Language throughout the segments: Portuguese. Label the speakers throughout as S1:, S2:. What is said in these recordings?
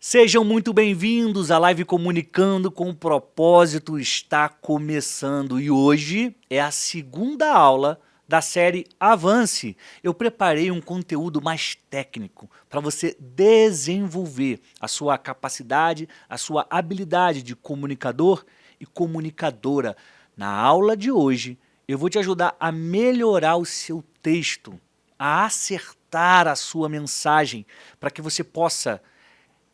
S1: Sejam muito bem-vindos à live Comunicando com o Propósito está começando e hoje é a segunda aula da série Avance. Eu preparei um conteúdo mais técnico para você desenvolver a sua capacidade, a sua habilidade de comunicador e comunicadora. Na aula de hoje, eu vou te ajudar a melhorar o seu texto, a acertar a sua mensagem, para que você possa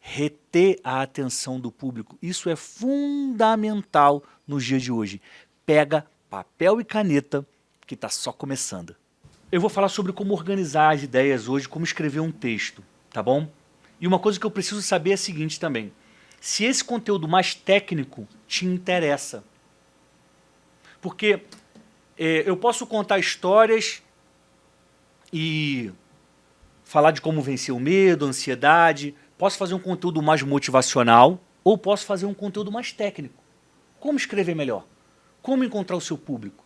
S1: reter a atenção do público. Isso é fundamental nos dias de hoje. Pega papel e caneta, que está só começando. Eu vou falar sobre como organizar as ideias hoje, como escrever um texto, tá bom? E uma coisa que eu preciso saber é a seguinte também. Se esse conteúdo mais técnico te interessa. Porque eu posso contar histórias e falar de como vencer o medo, a ansiedade. Posso fazer um conteúdo mais motivacional ou posso fazer um conteúdo mais técnico. Como escrever melhor? Como encontrar o seu público?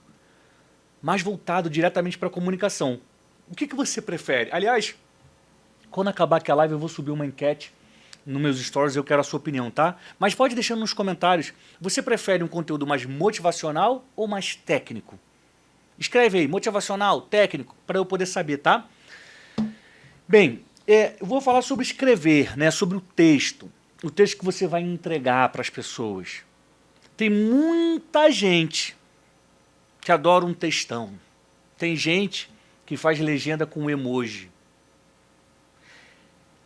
S1: Mais voltado diretamente para a comunicação. O que você prefere? Aliás, quando acabar aqui a live eu vou subir uma enquete nos meus stories, eu quero a sua opinião, tá? Mas pode deixar nos comentários, você prefere um conteúdo mais motivacional ou mais técnico? Escreve aí, motivacional, técnico, para eu poder saber, tá? Bem, eu vou falar sobre escrever, né, sobre o texto que você vai entregar para as pessoas. Tem muita gente que adora um textão. Tem gente que faz legenda com emoji.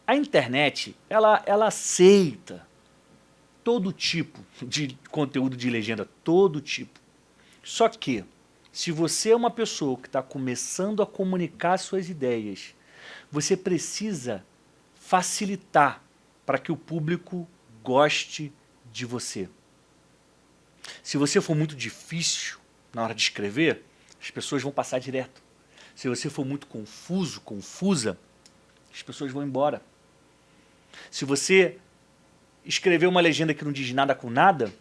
S1: A internet, ela aceita todo tipo de conteúdo de legenda, todo tipo. Só que, se você é uma pessoa que está começando a comunicar suas ideias, você precisa facilitar para que o público goste de você. Se você for muito difícil na hora de escrever, as pessoas vão passar direto. Se você for muito confuso, confusa, as pessoas vão embora. Se você escrever uma legenda que não diz nada com nada,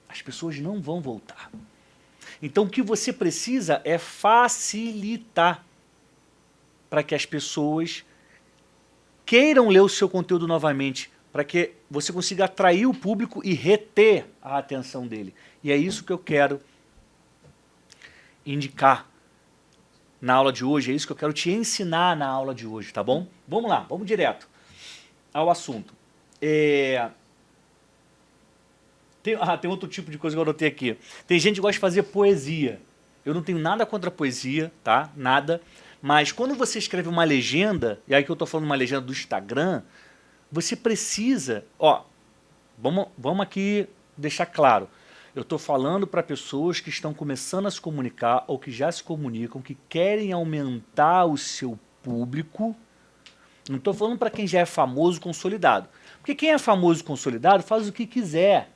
S1: as pessoas não vão voltar. Então o que você precisa é facilitar para que as pessoas queiram ler o seu conteúdo novamente, para que você consiga atrair o público e reter a atenção dele. E é isso que eu quero indicar na aula de hoje, é isso que eu quero te ensinar na aula de hoje, tá bom? Vamos lá, vamos direto ao assunto. Tem outro tipo de coisa que eu anotei aqui. Tem gente que gosta de fazer poesia. Eu não tenho nada contra poesia, tá? Nada. Mas quando você escreve uma legenda, e aí que eu estou falando uma legenda do Instagram, você precisa... Vamos aqui deixar claro. Eu estou falando para pessoas que estão começando a se comunicar ou que já se comunicam, que querem aumentar o seu público. Não estou falando para quem já é famoso, consolidado. Porque quem é famoso, consolidado, faz o que quiser.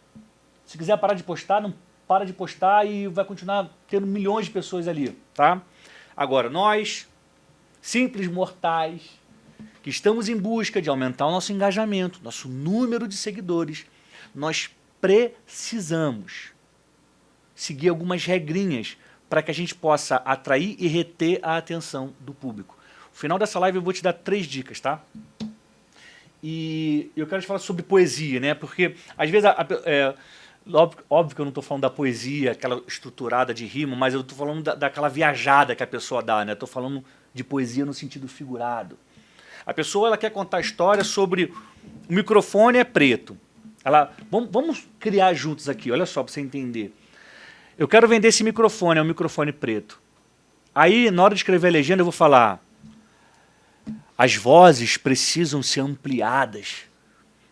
S1: Se quiser parar de postar, não para de postar e vai continuar tendo milhões de pessoas ali, tá? Agora, nós, simples mortais, que estamos em busca de aumentar o nosso engajamento, nosso número de seguidores, nós precisamos seguir algumas regrinhas para que a gente possa atrair e reter a atenção do público. No final dessa live eu vou te dar 3 dicas, tá? E eu quero te falar sobre poesia, né? Porque às vezes, óbvio que eu não estou falando da poesia, aquela estruturada de rima, mas eu estou falando daquela viajada que a pessoa dá, né? Estou falando de poesia no sentido figurado. A pessoa ela quer contar história sobre o microfone é preto. Vamos criar juntos aqui, olha só, para você entender. Eu quero vender esse microfone, é um microfone preto. Aí, na hora de escrever a legenda, eu vou falar: as vozes precisam ser ampliadas,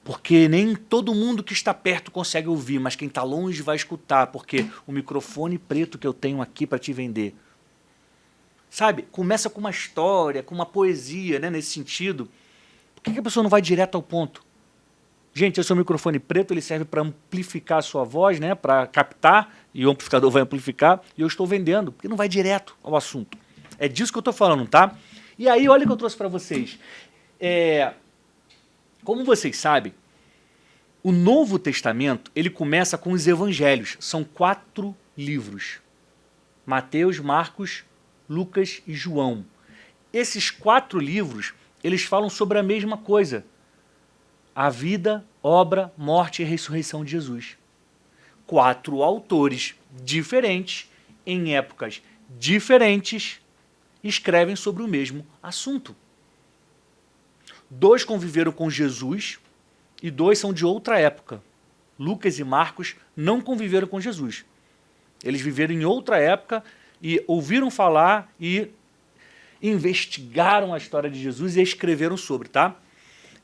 S1: porque nem todo mundo que está perto consegue ouvir, mas quem está longe vai escutar, porque o microfone preto que eu tenho aqui para te vender. Sabe, começa com uma história, com uma poesia, né, nesse sentido. Por que a pessoa não vai direto ao ponto? Gente, esse é o microfone preto, ele serve para amplificar a sua voz, né, para captar, e o amplificador vai amplificar, e eu estou vendendo, porque não vai direto ao assunto. É disso que eu estou falando, tá? E aí, olha o que eu trouxe para vocês. Como vocês sabem, o Novo Testamento, ele começa com os evangelhos. São 4 livros. Mateus, Marcos, Lucas e João. Esses 4 livros, eles falam sobre a mesma coisa. a vida, obra, morte e ressurreição de Jesus. 4 autores diferentes, em épocas diferentes, escrevem sobre o mesmo assunto. 2 conviveram com Jesus e 2 são de outra época. Lucas e Marcos não conviveram com Jesus. Eles viveram em outra época e ouviram falar e investigaram a história de Jesus e escreveram sobre, tá?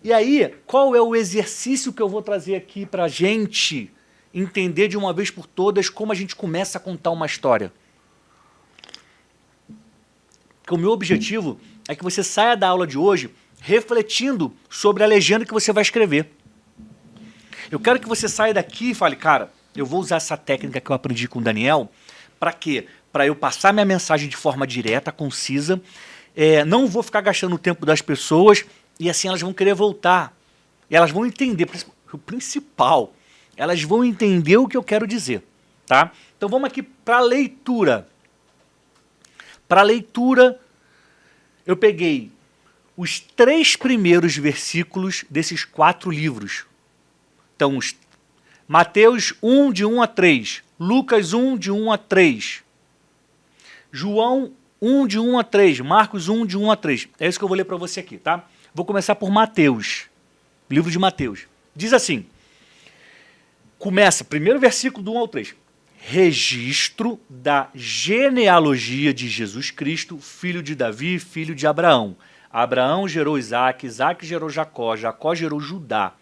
S1: E aí, qual é o exercício que eu vou trazer aqui para a gente entender de uma vez por todas como a gente começa a contar uma história? Porque o meu objetivo é que você saia da aula de hoje refletindo sobre a legenda que você vai escrever. Eu quero que você saia daqui e fale, cara, eu vou usar essa técnica que eu aprendi com o Daniel, para quê? Para eu passar minha mensagem de forma direta, concisa, não vou ficar gastando o tempo das pessoas e assim elas vão querer voltar. E elas vão entender, o principal, elas vão entender o que eu quero dizer, tá? Então vamos aqui para a leitura. Para a leitura, eu peguei os 3 primeiros versículos desses 4 livros. Então, Mateus 1, de 1 a 3, Lucas 1, de 1 a 3, João 1, de 1 a 3, Marcos 1, de 1 a 3. É isso que eu vou ler para você aqui, tá? Vou começar por Mateus, livro de Mateus. Diz assim, começa, primeiro versículo do 1 ao 3. Registro da genealogia de Jesus Cristo, filho de Davi, filho de Abraão. Abraão gerou Isaque, Isaque gerou Jacó, Jacó gerou Judá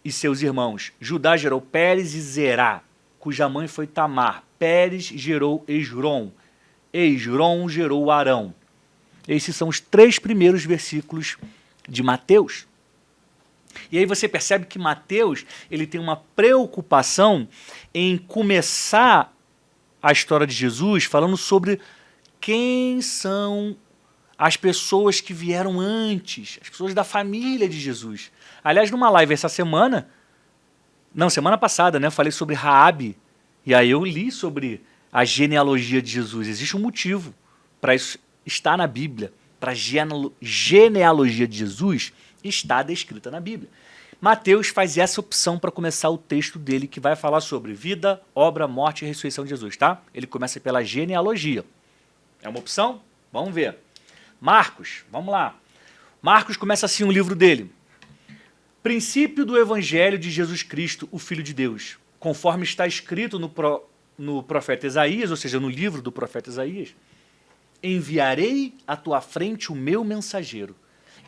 S1: e seus irmãos. Judá gerou Pérez e Zerá, cuja mãe foi Tamar. Pérez gerou Esrom, Esrom gerou Arão. Esses são os 3 primeiros versículos de Mateus. E aí você percebe que Mateus ele tem uma preocupação em começar a história de Jesus falando sobre quem são as pessoas que vieram antes, as pessoas da família de Jesus. Aliás, numa live essa semana, semana passada, né, eu falei sobre Raabe, e aí eu li sobre a genealogia de Jesus. Existe um motivo para isso estar na Bíblia, para a genealogia de Jesus está descrita na Bíblia. Mateus faz essa opção para começar o texto dele, que vai falar sobre vida, obra, morte e ressurreição de Jesus, tá? Ele começa pela genealogia. É uma opção? Vamos ver. Marcos, vamos lá. Marcos começa assim o livro dele. Princípio do Evangelho de Jesus Cristo, o Filho de Deus, conforme está escrito no profeta Isaías, ou seja, no livro do profeta Isaías, enviarei à tua frente o meu mensageiro.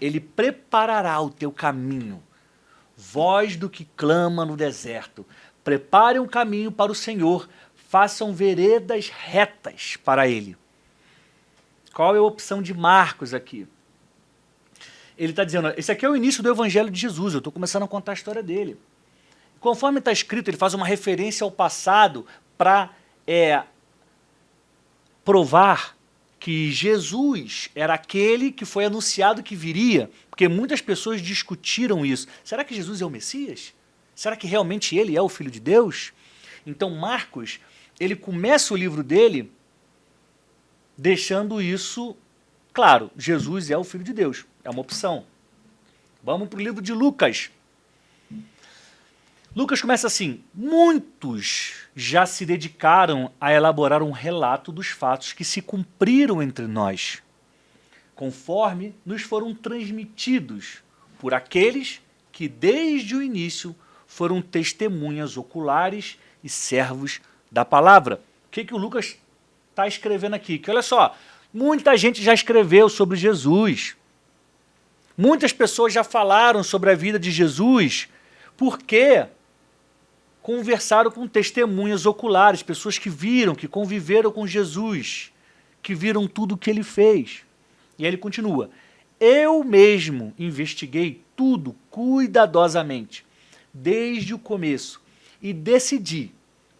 S1: Ele preparará o teu caminho. Voz do que clama no deserto. Preparem um caminho para o Senhor. Façam veredas retas para ele. Qual é a opção de Marcos aqui? Ele está dizendo, esse aqui é o início do Evangelho de Jesus, eu estou começando a contar a história dele. Conforme está escrito, ele faz uma referência ao passado para provar que Jesus era aquele que foi anunciado que viria, porque muitas pessoas discutiram isso. Será que Jesus é o Messias? Será que realmente ele é o Filho de Deus? Então Marcos, ele começa o livro dele deixando isso claro, Jesus é o Filho de Deus, é uma opção. Vamos para o livro de Lucas. Lucas começa assim, muitos já se dedicaram a elaborar um relato dos fatos que se cumpriram entre nós, conforme nos foram transmitidos por aqueles que desde o início foram testemunhas oculares e servos da palavra. O que o Lucas está escrevendo aqui? Que olha só, muita gente já escreveu sobre Jesus, muitas pessoas já falaram sobre a vida de Jesus, porque conversaram com testemunhas oculares, pessoas que viram, que conviveram com Jesus, que viram tudo o que ele fez. E aí ele continua, eu mesmo investiguei tudo cuidadosamente, desde o começo, e decidi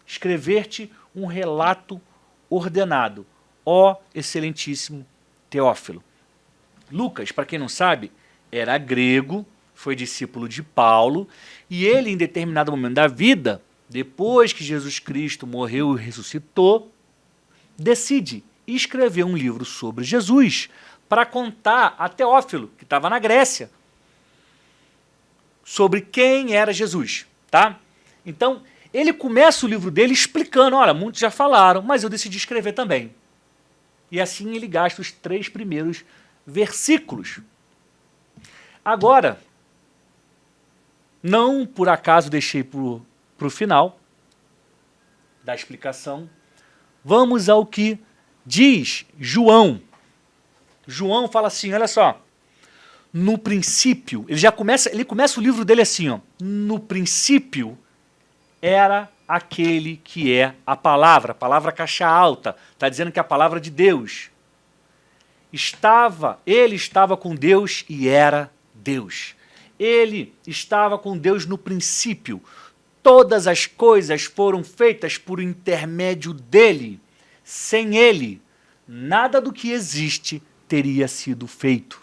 S1: escrever-te um relato ordenado, ó excelentíssimo Teófilo. Lucas, para quem não sabe, era grego, foi discípulo de Paulo, e ele, em determinado momento da vida, depois que Jesus Cristo morreu e ressuscitou, decide escrever um livro sobre Jesus para contar a Teófilo, que estava na Grécia. sobre quem era Jesus, tá? Então, ele começa o livro dele explicando, olha, muitos já falaram, mas eu decidi escrever também. E assim ele gasta os 3 primeiros versículos. Agora, não por acaso deixei para o final da explicação, vamos ao que diz João. João fala assim, olha só, no princípio, ele começa o livro dele assim, ó, no princípio era aquele que é a palavra caixa alta, está dizendo que é a palavra de Deus. Ele estava com Deus e era Deus. Ele estava com Deus no princípio. Todas as coisas foram feitas por intermédio dele. Sem ele, nada do que existe teria sido feito.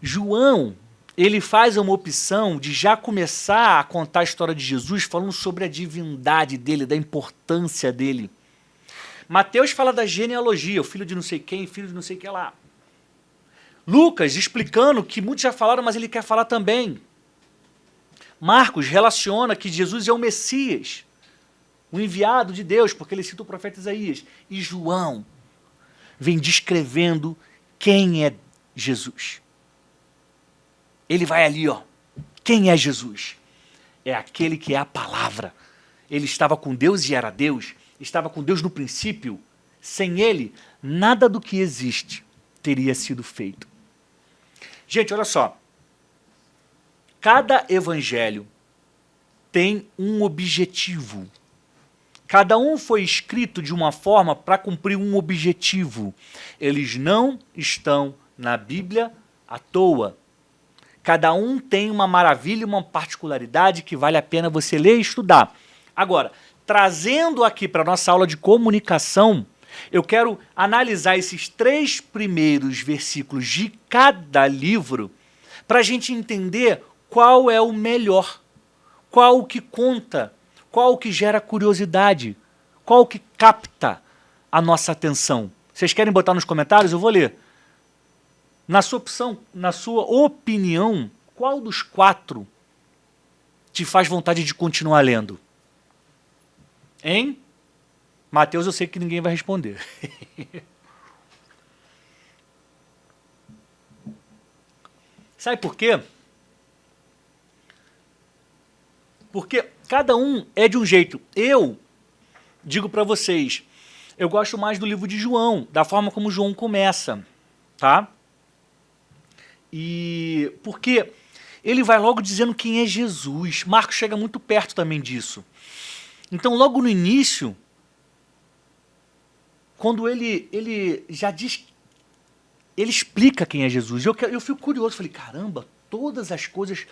S1: João, ele faz uma opção de já começar a contar a história de Jesus falando sobre a divindade dele, da importância dele. Mateus fala da genealogia, o filho de não sei quem, filho de não sei o que lá. Lucas explicando que muitos já falaram, mas ele quer falar também. Marcos relaciona que Jesus é o Messias, o enviado de Deus, porque ele cita o profeta Isaías. E João vem descrevendo quem é Jesus. Ele vai ali, ó. Quem é Jesus? É aquele que é a palavra. Ele estava com Deus e era Deus. Estava com Deus no princípio. Sem ele, nada do que existe teria sido feito. Gente, olha só. Cada evangelho tem um objetivo. Cada um foi escrito de uma forma para cumprir um objetivo. Eles não estão na Bíblia à toa. Cada um tem uma maravilha, uma particularidade que vale a pena você ler e estudar. Agora, trazendo aqui para a nossa aula de comunicação, eu quero analisar esses 3 primeiros versículos de cada livro para a gente entender qual é o melhor, qual o que conta, qual o que gera curiosidade, qual o que capta a nossa atenção. Vocês querem botar nos comentários? Eu vou ler. Na sua opinião, qual dos 4 te faz vontade de continuar lendo? Hein? Mateus, eu sei que ninguém vai responder. Sabe por quê? Porque cada um é de um jeito. Eu digo para vocês, eu gosto mais do livro de João, da forma como João começa, tá? E porque ele vai logo dizendo quem é Jesus. Marcos chega muito perto também disso. Então, logo no início, quando ele já diz, ele explica quem é Jesus. Eu fico curioso, falei, caramba, todas as coisas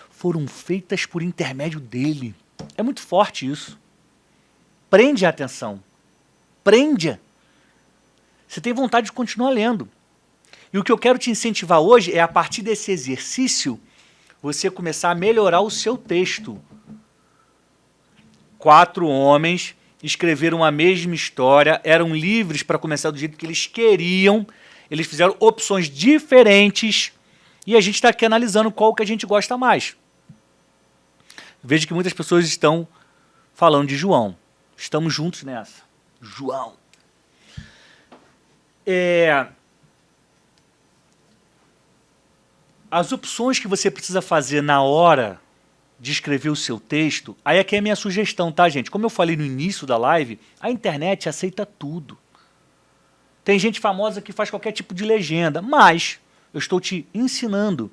S1: foram feitas por intermédio dele. É muito forte isso. Prende a atenção. Prende-a. Você tem vontade de continuar lendo. E o que eu quero te incentivar hoje é, a partir desse exercício, você começar a melhorar o seu texto. 4 homens escreveram a mesma história, eram livres para começar do jeito que eles queriam, eles fizeram opções diferentes e a gente está aqui analisando qual que a gente gosta mais. Vejo que muitas pessoas estão falando de João. Estamos juntos nessa. João. As opções que você precisa fazer na hora de escrever o seu texto, aí aqui é a minha sugestão, tá, gente? Como eu falei no início da live, a internet aceita tudo. Tem gente famosa que faz qualquer tipo de legenda, mas eu estou te ensinando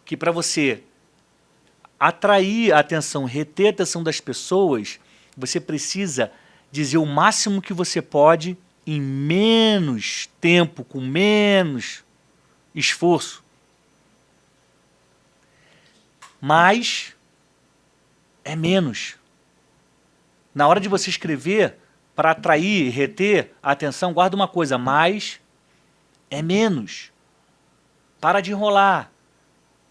S1: que para você atrair a atenção, reter a atenção das pessoas, você precisa dizer o máximo que você pode em menos tempo, com menos esforço. Mais é menos. Na hora de você escrever, para atrair e reter a atenção, guarda uma coisa, mais é menos. Para de enrolar.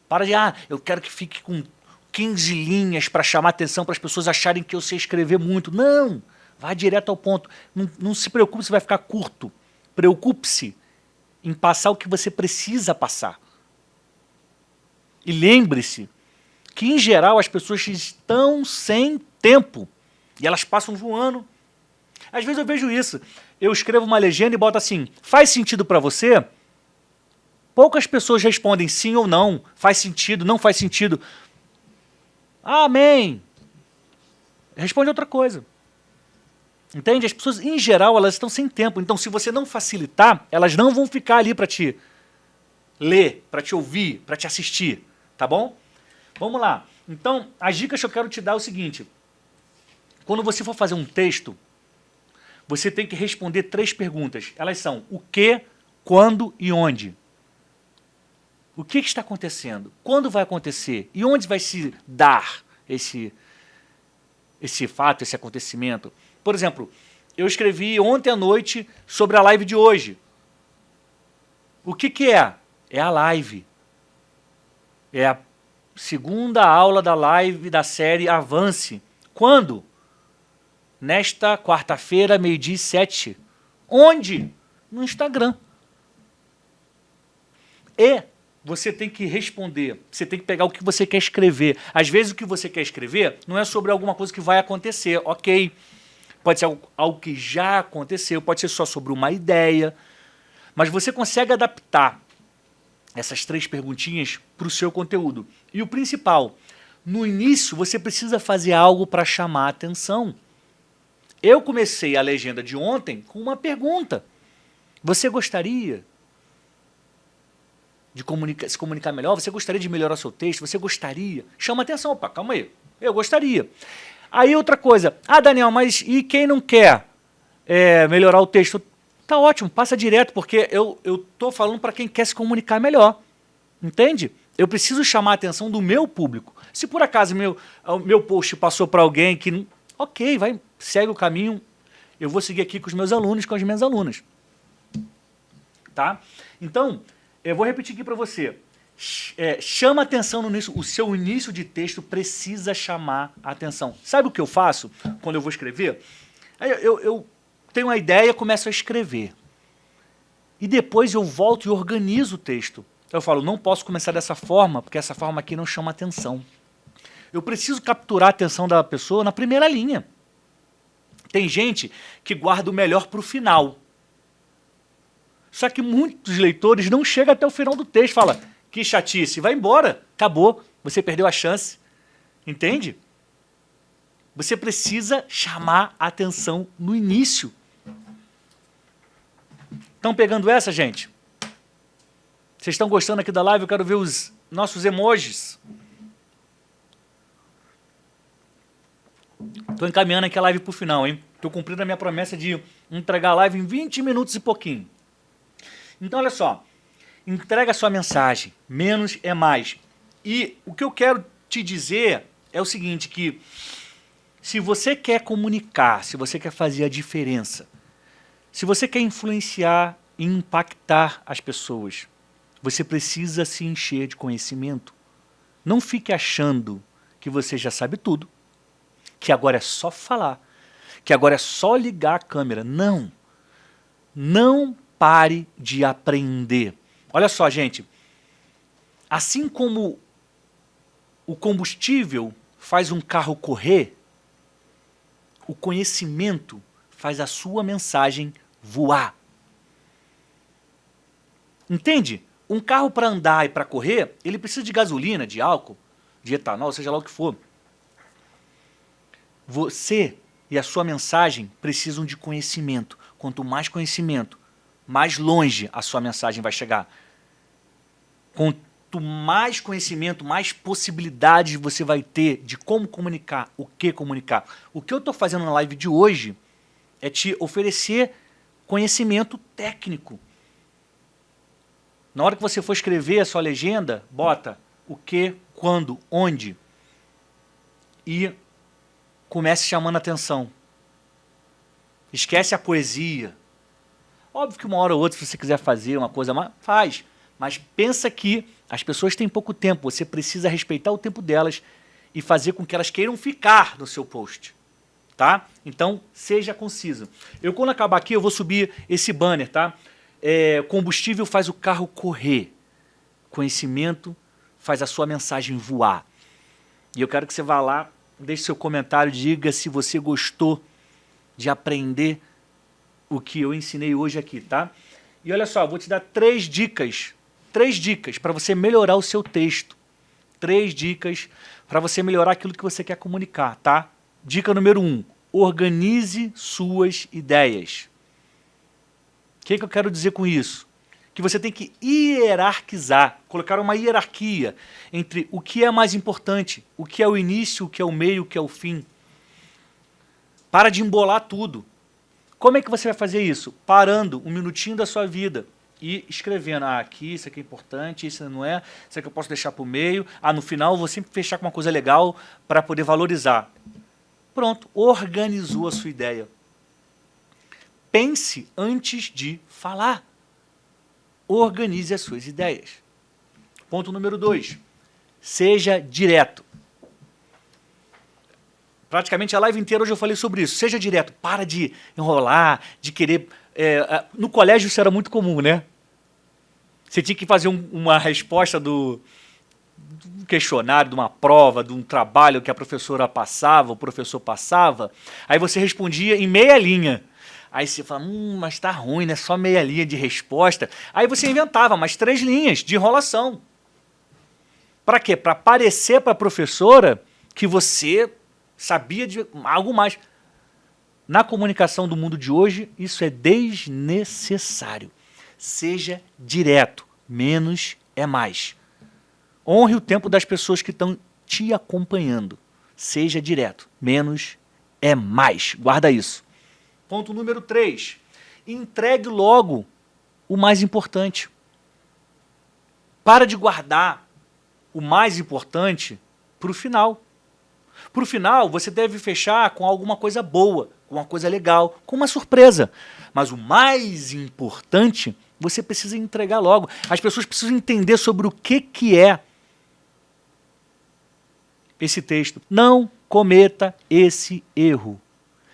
S1: Para de, eu quero que fique com 15 linhas para chamar a atenção, para as pessoas acharem que eu sei escrever muito. Não, vai direto ao ponto. Não se preocupe se vai ficar curto. Preocupe-se em passar o que você precisa passar. E lembre-se que, em geral, as pessoas estão sem tempo. E elas passam voando. Às vezes eu vejo isso. Eu escrevo uma legenda e boto assim, faz sentido para você? Poucas pessoas respondem sim ou não. Faz sentido, não faz sentido. Amém. Responde outra coisa. Entende? As pessoas, em geral, elas estão sem tempo. Então, se você não facilitar, elas não vão ficar ali para te ler, para te ouvir, para te assistir. Tá bom? Vamos lá. Então, as dicas que eu quero te dar é o seguinte. Quando você for fazer um texto, você tem que responder 3 perguntas. Elas são o que, quando e onde. O que está acontecendo? Quando vai acontecer? E onde vai se dar esse fato, esse acontecimento? Por exemplo, eu escrevi ontem à noite sobre a live de hoje. O que é? É a live. É a segunda aula da live da série Avance. Quando? Nesta quarta-feira, 12h07. Onde? No Instagram. E você tem que responder, você tem que pegar o que você quer escrever. Às vezes o que você quer escrever não é sobre alguma coisa que vai acontecer, ok. Pode ser algo que já aconteceu, pode ser só sobre uma ideia. Mas você consegue adaptar essas 3 perguntinhas para o seu conteúdo. E o principal, no início você precisa fazer algo para chamar a atenção. Eu comecei a legenda de ontem com uma pergunta. Você gostaria de se comunicar melhor? Você gostaria de melhorar seu texto? Você gostaria? Chama atenção. Opa, calma aí. Eu gostaria. Aí outra coisa. Ah, Daniel, mas e quem não quer melhorar o texto? Tá ótimo, passa direto, porque eu tô falando para quem quer se comunicar melhor. Entende? Eu preciso chamar a atenção do meu público. Se por acaso o meu post passou para alguém que... Ok, vai, segue o caminho. Eu vou seguir aqui com os meus alunos, com as minhas alunas. Tá? Então, eu vou repetir aqui para você. Chama atenção no início. O seu início de texto precisa chamar a atenção. Sabe o que eu faço quando eu vou escrever? Eu tenho uma ideia, começo a escrever. E depois eu volto e organizo o texto. Eu falo, não posso começar dessa forma, porque essa forma aqui não chama atenção. Eu preciso capturar a atenção da pessoa na primeira linha. Tem gente que guarda o melhor para o final. Só que muitos leitores não chegam até o final do texto. Fala, que chatice, vai embora, acabou, você perdeu a chance. Entende? Você precisa chamar a atenção no início. Estão pegando essa, gente? Vocês estão gostando aqui da live? Eu quero ver os nossos emojis. Estou encaminhando aqui a live para o final, hein? Estou cumprindo a minha promessa de entregar a live em 20 minutos e pouquinho. Então, olha só. Entrega a sua mensagem. Menos é mais. E o que eu quero te dizer é o seguinte, que se você quer comunicar, se você quer fazer a diferença, se você quer influenciar e impactar as pessoas, você precisa se encher de conhecimento. Não fique achando que você já sabe tudo, que agora é só falar, que agora é só ligar a câmera. Não. Não pare de aprender. Olha só, gente. Assim como o combustível faz um carro correr, o conhecimento faz a sua mensagem voar. Entende? Um carro para andar e para correr, ele precisa de gasolina, de álcool, de etanol, seja lá o que for. Você e a sua mensagem precisam de conhecimento. Quanto mais conhecimento, mais longe a sua mensagem vai chegar. Quanto mais conhecimento, mais possibilidades você vai ter de como comunicar, o que comunicar. O que eu estou fazendo na live de hoje é te oferecer conhecimento técnico. Na hora que você for escrever a sua legenda, bota o que, quando, onde. E comece chamando a atenção. Esquece a poesia. Óbvio que uma hora ou outra, se você quiser fazer uma coisa, faz. Mas pensa que as pessoas têm pouco tempo. Você precisa respeitar o tempo delas e fazer com que elas queiram ficar no seu post. Tá? Então, seja conciso. Quando acabar aqui, eu vou subir esse banner, tá? Combustível faz o carro correr. Conhecimento faz a sua mensagem voar. E eu quero que você vá lá, deixe seu comentário, diga se você gostou de aprender o que eu ensinei hoje aqui, tá? E olha só, vou te dar 3 dicas para você melhorar o seu texto. 3 dicas para você melhorar aquilo que você quer comunicar, tá? Dica número 1, organize suas ideias. O que eu quero dizer com isso? Que você tem que hierarquizar, colocar uma hierarquia entre o que é mais importante, o que é o início, o que é o meio, o que é o fim. Para de embolar tudo. Como é que você vai fazer isso? Parando um minutinho da sua vida e escrevendo, aqui, isso aqui é importante, isso não é, isso aqui eu posso deixar para o meio, no final eu vou sempre fechar com uma coisa legal para poder valorizar. Pronto, organizou a sua ideia. Pense antes de falar. Organize as suas ideias. Ponto número 2, seja direto. Praticamente a live inteira hoje eu falei sobre isso. Seja direto, para de enrolar, de querer... no colégio isso era muito comum, né? Você tinha que fazer uma resposta do questionário, de uma prova, de um trabalho que a professora passava, o professor passava, aí você respondia em meia linha. Aí você fala, mas tá ruim, né? Só meia linha de resposta. Aí você inventava mais 3 linhas de enrolação. Para quê? Para parecer para a professora que você sabia de algo mais. Na comunicação do mundo de hoje, isso é desnecessário. Seja direto, menos é mais. Honre o tempo das pessoas que estão te acompanhando. Seja direto, menos é mais. Guarda isso. Ponto número 3, entregue logo o mais importante. Para de guardar o mais importante para o final. Para o final, você deve fechar com alguma coisa boa, com uma coisa legal, com uma surpresa. Mas o mais importante, você precisa entregar logo. As pessoas precisam entender sobre o que é esse texto. Não cometa esse erro.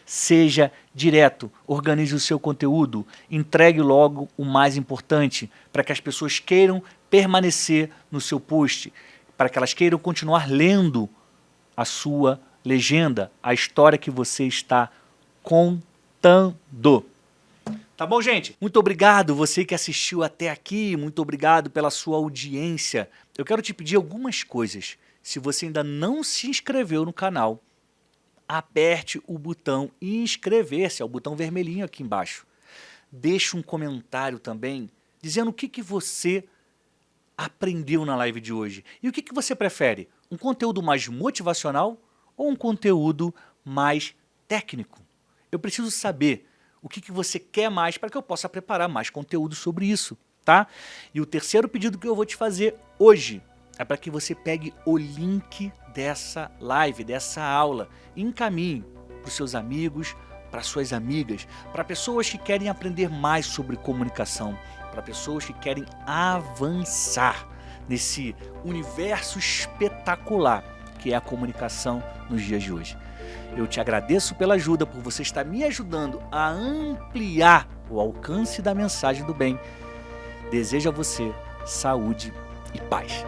S1: Seja direto, organize o seu conteúdo, entregue logo o mais importante, para que as pessoas queiram permanecer no seu post, para que elas queiram continuar lendo a sua legenda, a história que você está contando. Tá bom, gente? Muito obrigado você que assistiu até aqui, muito obrigado pela sua audiência. Eu quero te pedir algumas coisas. Se você ainda não se inscreveu no canal, aperte o botão inscrever-se, é o botão vermelhinho aqui embaixo. Deixe um comentário também, dizendo o que você aprendeu na live de hoje. E o que você prefere? Um conteúdo mais motivacional ou um conteúdo mais técnico? Eu preciso saber o que você quer mais para que eu possa preparar mais conteúdo sobre isso, tá? E o terceiro pedido que eu vou te fazer hoje é para que você pegue o link dessa live, dessa aula, e encaminhe para os seus amigos, para suas amigas, para pessoas que querem aprender mais sobre comunicação, para pessoas que querem avançar nesse universo espetacular que é a comunicação nos dias de hoje. Eu te agradeço pela ajuda, por você estar me ajudando a ampliar o alcance da mensagem do bem. Desejo a você saúde e paz.